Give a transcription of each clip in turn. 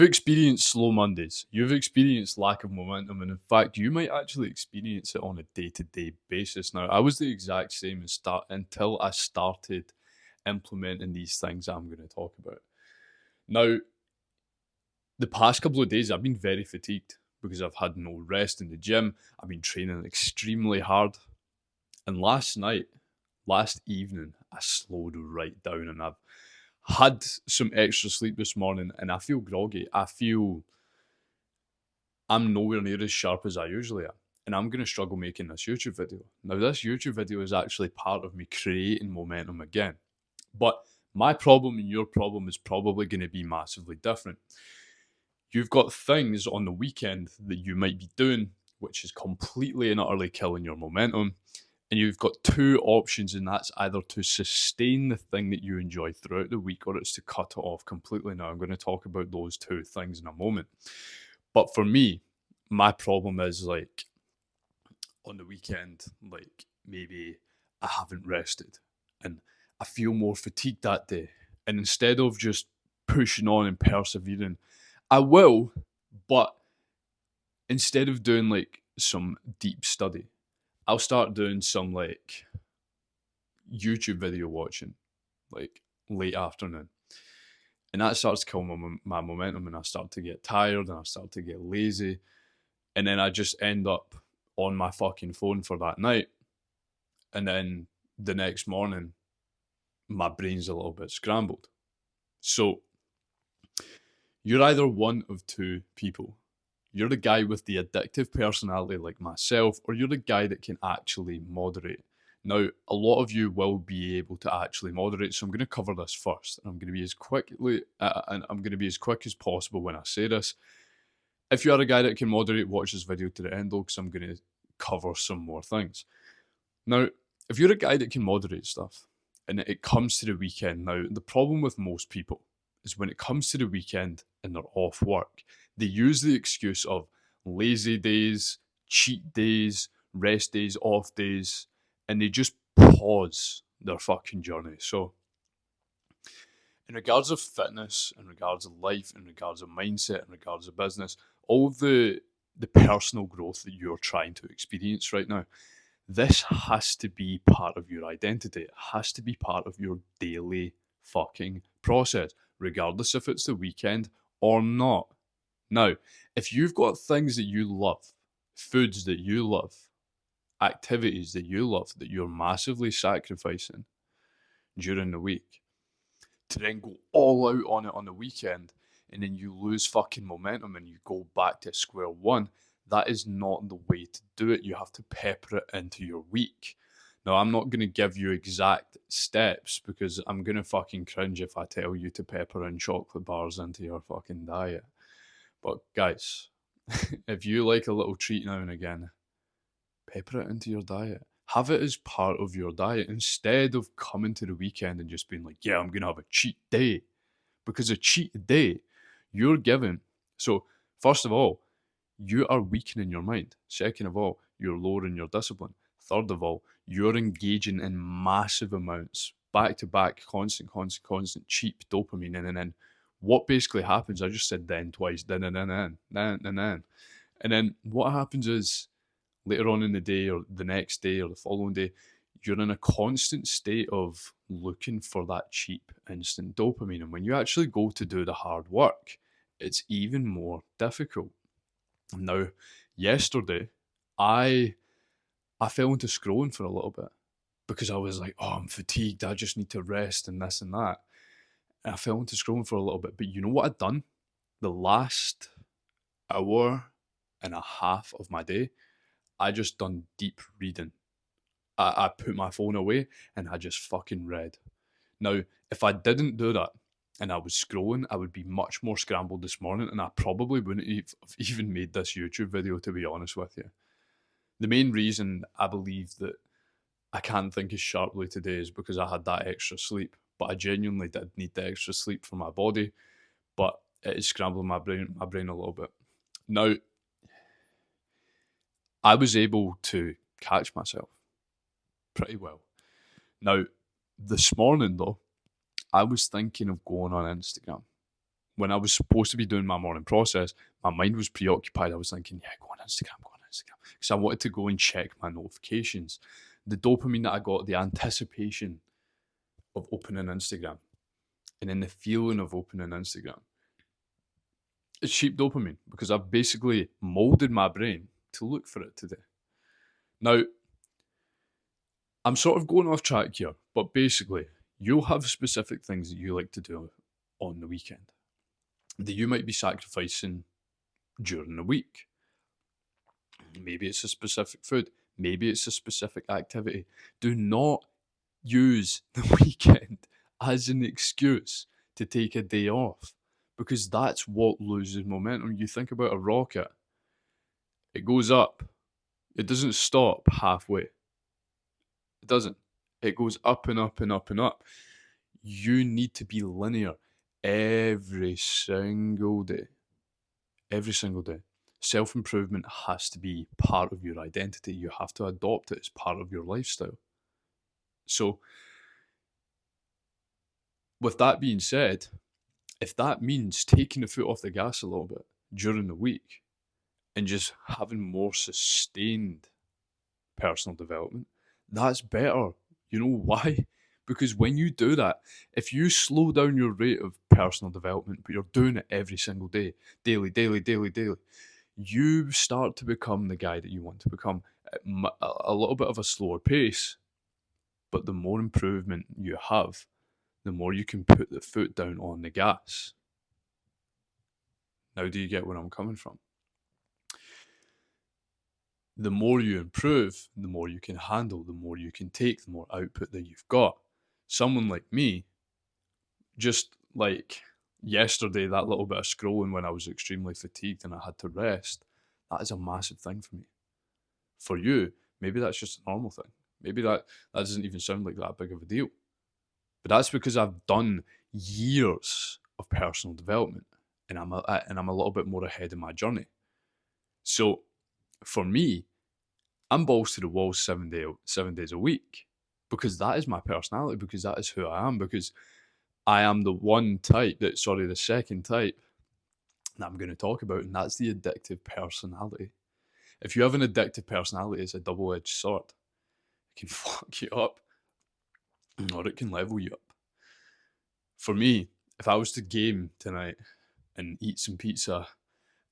You've experienced slow Mondays. You've experienced lack of momentum, and in fact, you might actually experience it on a day-to-day basis. Now, I was the exact same until I started implementing these things I'm going to talk about. Now, the past couple of days, I've been very fatigued because I've had no rest in the gym. I've been training extremely hard, and last evening, I slowed right down, and I've had some extra sleep this morning, and I feel groggy. I'm nowhere near as sharp as I usually am. And I'm going to struggle making this YouTube video. Now, this YouTube video is actually part of me creating momentum again. But my problem and your problem is probably going to be massively different. You've got things on the weekend that you might be doing, which is completely and utterly killing your momentum. And you've got two options, and that's either to sustain the thing that you enjoy throughout the week or it's to cut it off completely. Now, I'm going to talk about those two things in a moment. But for me, my problem is like on the weekend, like maybe I haven't rested and I feel more fatigued that day. And instead of just pushing on and persevering, I will, but instead of doing like some deep study, I'll start doing some like YouTube video watching, like late afternoon. And that starts to kill my momentum, and I start to get tired and I start to get lazy. And then I just end up on my fucking phone for that night. And then the next morning, my brain's a little bit scrambled. So you're either one of two people. You're the guy with the addictive personality like myself, or you're the guy that can actually moderate. Now, a lot of you will be able to actually moderate, so I'm going to cover this first. And I'm going to be as quick as possible when I say this. If you are a guy that can moderate, watch this video to the end though, because I'm going to cover some more things. Now, if you're a guy that can moderate stuff and it comes to the weekend, now the problem with most people is when it comes to the weekend and they're off work, they use the excuse of lazy days, cheat days, rest days, off days, and they just pause their fucking journey. So, in regards of fitness, in regards of life, in regards of mindset, in regards of business, all of the personal growth that you're trying to experience right now, this has to be part of your identity. It has to be part of your daily fucking process, regardless if it's the weekend or not. Now, if you've got things that you love, foods that you love, activities that you love, that you're massively sacrificing during the week, to then go all out on it on the weekend and then you lose fucking momentum and you go back to square one, that is not the way to do it. You have to pepper it into your week. Now, I'm not going to give you exact steps because I'm going to fucking cringe if I tell you to pepper in chocolate bars into your fucking diet. But guys, if you like a little treat now and again, pepper it into your diet. Have it as part of your diet instead of coming to the weekend and just being like, yeah, I'm going to have a cheat day. Because a cheat day, you're given. So, first of all, you are weakening your mind. Second of all, you're lowering your discipline. Third of all, you're engaging in massive amounts, back to back, constant, cheap dopamine. And then what basically happens, I just said then twice, then. And then what happens is later on in the day or the next day or the following day, you're in a constant state of looking for that cheap instant dopamine. And when you actually go to do the hard work, it's even more difficult. Now, yesterday, I fell into scrolling for a little bit because I was like, oh, I'm fatigued. I just need to rest and this and that. And I fell into scrolling for a little bit. But you know what I'd done? The last hour and a half of my day, I just done deep reading. I put my phone away and I just fucking read. Now, if I didn't do that and I was scrolling, I would be much more scrambled this morning and I probably wouldn't have even made this YouTube video, to be honest with you. The main reason I believe that I can't think as sharply today is because I had that extra sleep. But I genuinely did need the extra sleep for my body. But it is scrambling my brain a little bit. Now, I was able to catch myself pretty well. Now, this morning though, I was thinking of going on Instagram. when I was supposed to be doing my morning process, my mind was preoccupied. I was thinking, yeah, go on Instagram, because I wanted to go and check my notifications. The dopamine that I got, the anticipation of opening Instagram, and then the feeling of opening Instagram, it's cheap dopamine because I've basically molded my brain to look for it today. Now, I'm sort of going off track here, but basically, you'll have specific things that you like to do on the weekend that you might be sacrificing during the week. Maybe it's a specific food, maybe it's a specific activity. Do not use the weekend as an excuse to take a day off, because that's what loses momentum. You think about a rocket, it goes up, it doesn't stop halfway. It doesn't. It goes up and up and up and up. You need to be linear every single day. Every single day. Self improvement has to be part of your identity. You have to adopt it as part of your lifestyle. So, with that being said, if that means taking the foot off the gas a little bit during the week and just having more sustained personal development, that's better. You know why? Because when you do that, if you slow down your rate of personal development, but you're doing it every single day, daily, you start to become the guy that you want to become at a little bit of a slower pace. But the more improvement you have, the more you can put the foot down on the gas. Now, do you get where I'm coming from? The more you improve, the more you can handle, the more you can take, the more output that you've got. Someone like me, just like yesterday, that little bit of scrolling when I was extremely fatigued and I had to rest, that is a massive thing for me. For you, maybe that's just a normal thing. Maybe that doesn't even sound like that big of a deal. But that's because I've done years of personal development and I'm a little bit more ahead in my journey. So for me, I'm balls to the wall 7 days a week, because that is my personality, because that is who I am, because I am the second type that I'm going to talk about, and that's the addictive personality. If you have an addictive personality, it's a double-edged sword. It can fuck you up, or it can level you up. For me, if I was to game tonight and eat some pizza,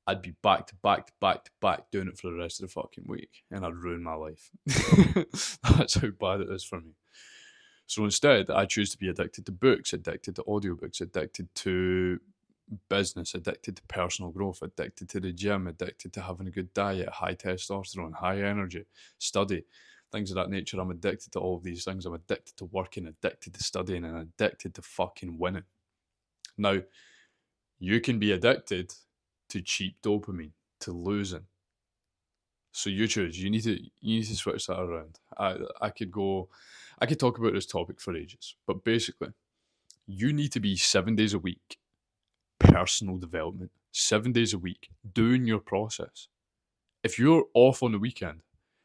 I'd be back to back doing it for the rest of the fucking week, and I'd ruin my life. That's how bad it is for me. So instead, I choose to be addicted to books, addicted to audiobooks, addicted to business, addicted to personal growth, addicted to the gym, addicted to having a good diet, high testosterone, high energy, study, things of that nature. I'm addicted to all of these things. I'm addicted to working, addicted to studying, and addicted to fucking winning. Now, you can be addicted to cheap dopamine, to losing. So you choose. You need to switch that around. I could talk about this topic for ages, but basically, you need to be 7 days a week personal development, 7 days a week doing your process. If you're off on the weekend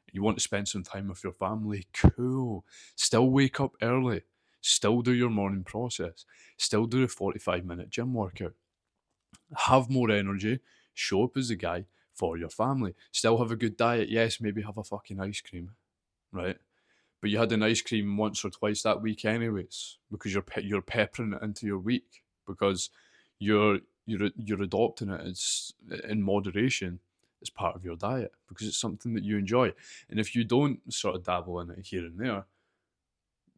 and you want to spend some time with your family, cool. Still wake up early. Still do your morning process. Still do a 45-minute gym workout. Have more energy. Show up as a guy for your family. Still have a good diet. Yes, maybe have a fucking ice cream, right? But you had an ice cream once or twice that week anyways, because you're peppering it into your week, because you're adopting it as in moderation as part of your diet, because it's something that you enjoy. And if you don't sort of dabble in it here and there,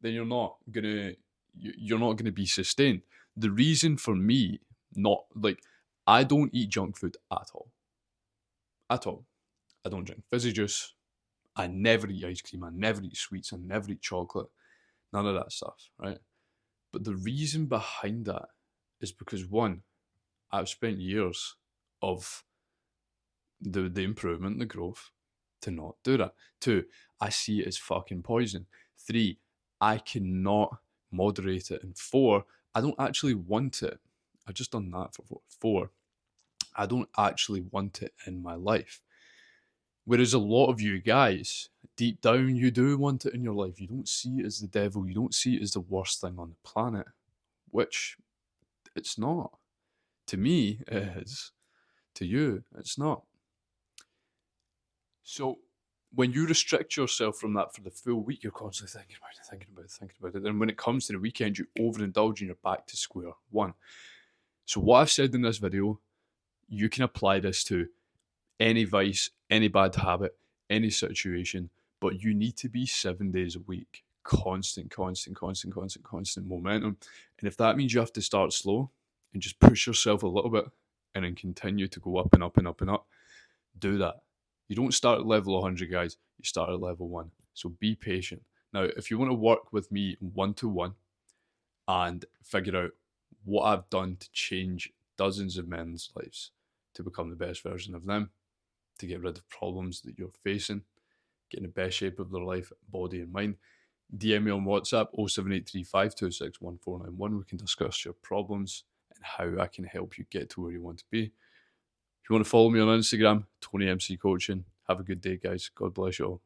then you're not gonna be sustained. The reason for me, not like, I don't eat junk food at all. At all. I don't drink fizzy juice. I never eat ice cream. I never eat sweets. I never eat chocolate. None of that stuff, right? But the reason behind that is because, one, I've spent years of the improvement, the growth, to not do that. Two, I see it as fucking poison. Three, I cannot moderate it. And four, I don't actually want it. I've just done that for four. I don't actually want it in my life. Whereas a lot of you guys, deep down, you do want it in your life. You don't see it as the devil. You don't see it as the worst thing on the planet, which it's not. To me, it is. To you, it's not. So when you restrict yourself from that for the full week, you're constantly thinking about it. And when it comes to the weekend, you overindulge and you're back to square one. So what I've said in this video, you can apply this to any vice, any bad habit, any situation, but you need to be 7 days a week. Constant momentum. And if that means you have to start slow and just push yourself a little bit and then continue to go up and up and up and up, do that. You don't start at level 100, guys. You start at level 1. So be patient. Now, if you want to work with me one-to-one and figure out what I've done to change dozens of men's lives to become the best version of them, to get rid of problems that you're facing, get in the best shape of their life, body and mind, DM me on WhatsApp 07835261491. We can discuss your problems and how I can help you get to where you want to be. If you want to follow me on Instagram, Tony MC Coaching. Have a good day, guys. God bless you all.